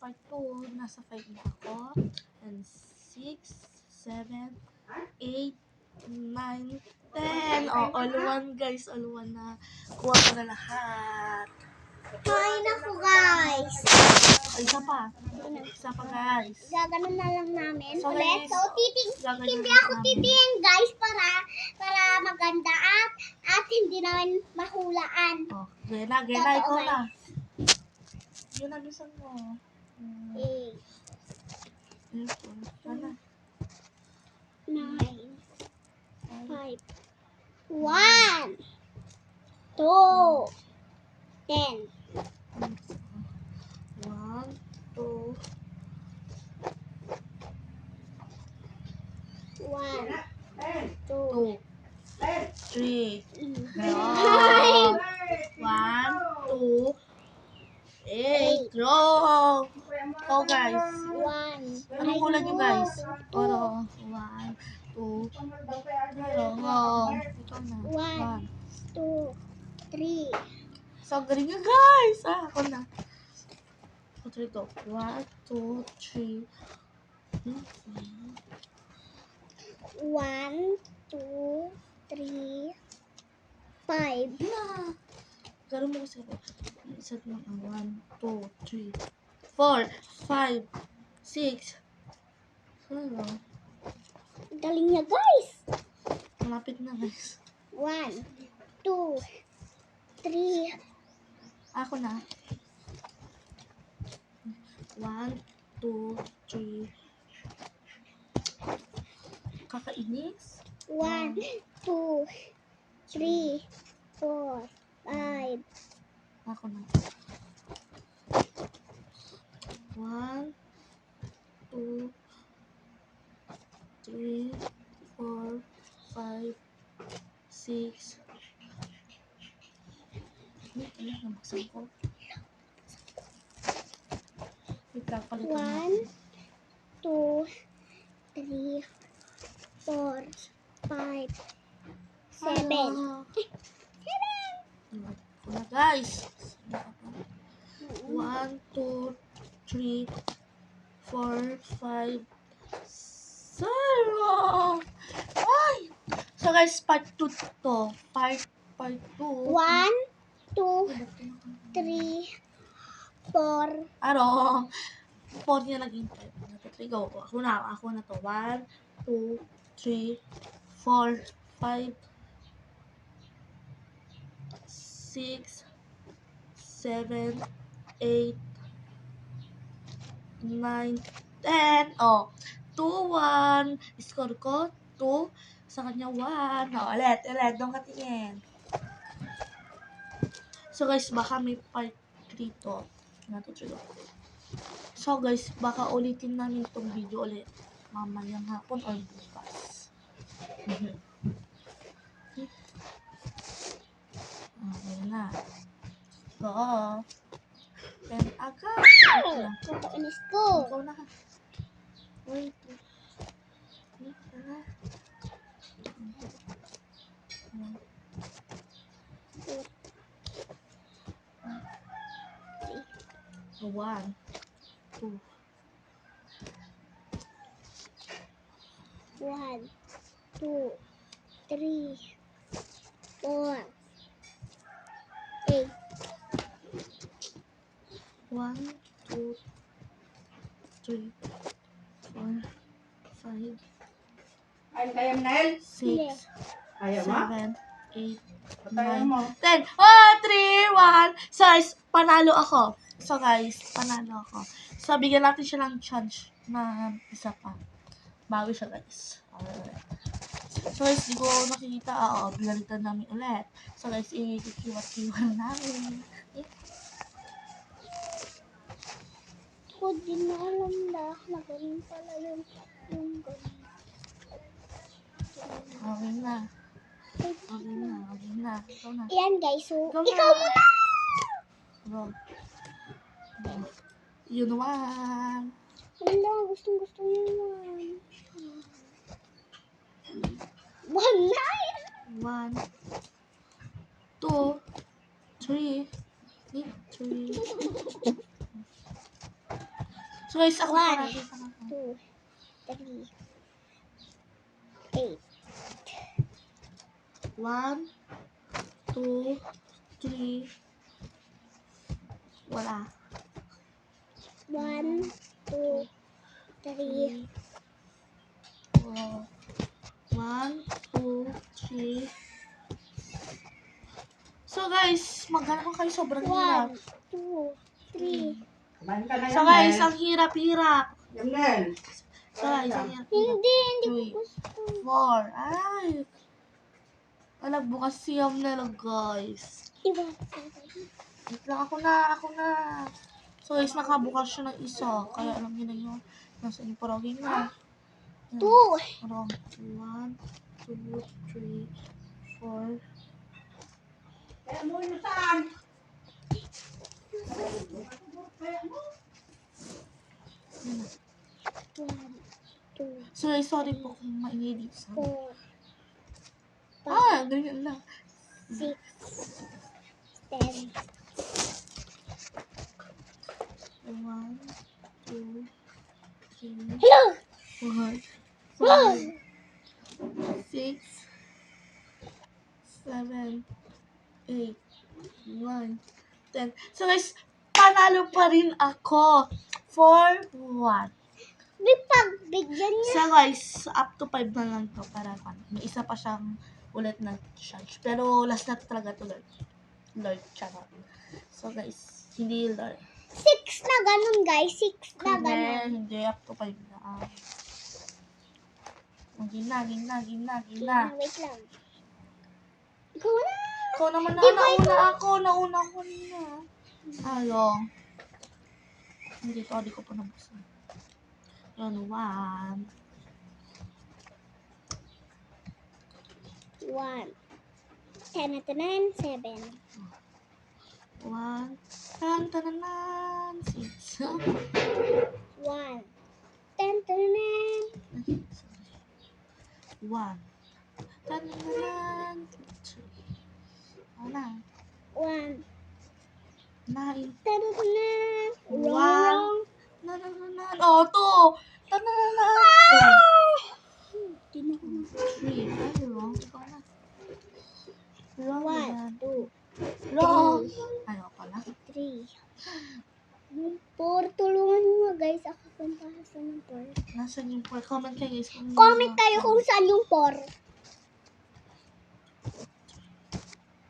part 2. Nasa 5 na ako. And 6, 7, 8, 9, 10. Oh, all one guys. All one na. Kuha ko na lahat. Kain ako, guys. Isa pa. Isa pa guys. Gaganon na lang namin So, ulit. guys, So, gaganon hindi na ako namin. titingin, guys, para maganda at hindi naman mahulaan. Oh, Gena, ikaw na. Gena, gusto mo. Eh, Ano? 9, 5, 1, 2, 10. 1, 2, 1, 2, 2, 3. 5, 1, 2, 8. Wrong. Oh guys. 1. Anong kulang nyo guys? Oro. 1, 2. Wrong. Ikaw na. 1, 2, 3. So, galing nyo guys. Ako na. 2, 3, go. 1, 2, 3. 1, 2, 3, 5. Garo mo kasi ako. Isa lang ang 1, 2, 3, 4, 5, 6. Ano? Galing niya, guys. Malapit na guys. 1, 2, 3. Ako na. 1, 2, 3. Kakainis? 1, 2, 3, 4, 5. Ako na. 1, 2, 3, 4, 5, 6. Ano, nabuksan ko. Wait lang, palitan natin. 1, 2, 3, 4, 5, 7. Ano? Ito na guys. 1, 2, 3, 4, 5, 0. Ay! So guys, part 2 to. Part 2. 1, 2, 3, 4. Ano? 4 niya naging 5. 3, go. Ako na to. 1, 2, 3, 4, 5, 6, 7, 8, 9, 10. Oh, 2, 1. Score ko, 2. Sa kanya, 1. Oh, ulit. Doon ka tingin. So, guys, baka may part 3 to. So, guys, baka ulitin namin itong video ulit. Mamayang hapon or bukas. Okay na. Go. Then, agad. Kakainis ko. Ikaw na. Wait. Wait na. 1, 2, 1, 2, 3, 4, 8. 1, 2, 3, 4, 5, Kaya mo, Nel? 6, Kaya mo? 7, 8, Kaya 9, mo? 10. 1, 3, 1. So, guys, panalo ako. So, guys, panalo ako. So, bigyan natin siya ng chance na isa pa. Bago siya, guys. Alright. So, guys, di ko nakikita. Binalitan namin ulit. So, guys, i-kiwat-kiwat namin. Ko din na alam na ganun pala yung ganun. Okay na. Okay na. Ikaw na. Ayan, guys. So, Ikaw na. ikaw muna. Go. Yun naman. Wala, gustong-gusto nyo naman. 1, 9. 1, 2, 3, 3. So guys, ako One. pa natin. 2, 3, 8. 1, 2, 3. Wala. 1, 2, 3. 4. 1, 2, 3. So guys, maghanap kayo sobrang hirap. 1, 2, 3. Kumain ka na So yan, guys, Nel. ang hirap-hirap. Yamnel. So guys, ang hirap-hirap. Hindi ko 3, gusto. 4. Ay! Nagbukas siyam na lang, guys. Diba? Wait lang, ako na. So guys, nakabukas siya ng isa. Kaya alam niyo na yun. Nasa yung paraging na. 2. Parang 1, 2, 3, 4. Kaya mo yun saan? Kaya mo. 1, 2, So guys, sorry po kung maingay dito sa... 4, Ganyan lang. 6, 10. 1, 2, 3, Hello! 4, 5, 6, 7, 8, 9, 10. So guys, panalo pa rin ako. 4-1. May pagbigyan niya. So guys, up to 5 na lang to para may isa pa siyang ulit na charge. Pero last na talaga to Lord charot. So guys, hindi Lord. 6 na ganun, guys. 6 na ganun. Hindi, up to 5 na. Game na. Wait lang. Ikaw na. Ikaw naman na, Di ba nauna ako nila. Ayong. Hindi ko pa nabasa. Yan, 1. 1. 10 at 9, 7. 1. Tan-tananan. 6. 1. 10 to 9. 1. Tan-tananan. 3. Wala. 1. 9. 10 to 9. Wow. Wrong. Nanananan. Oh, 2. Tanananan. Di na ako na. 3. Ay, wrong. Ikaw na. Wrong 1, yan. 2, Wrong. Ayaw pala. 3. Yung 4, tulungan mo nga, guys. Ako kung para sa ng 4. Nasaan yung 4? Comment kayo guys. Comment kayo kung saan yung 4.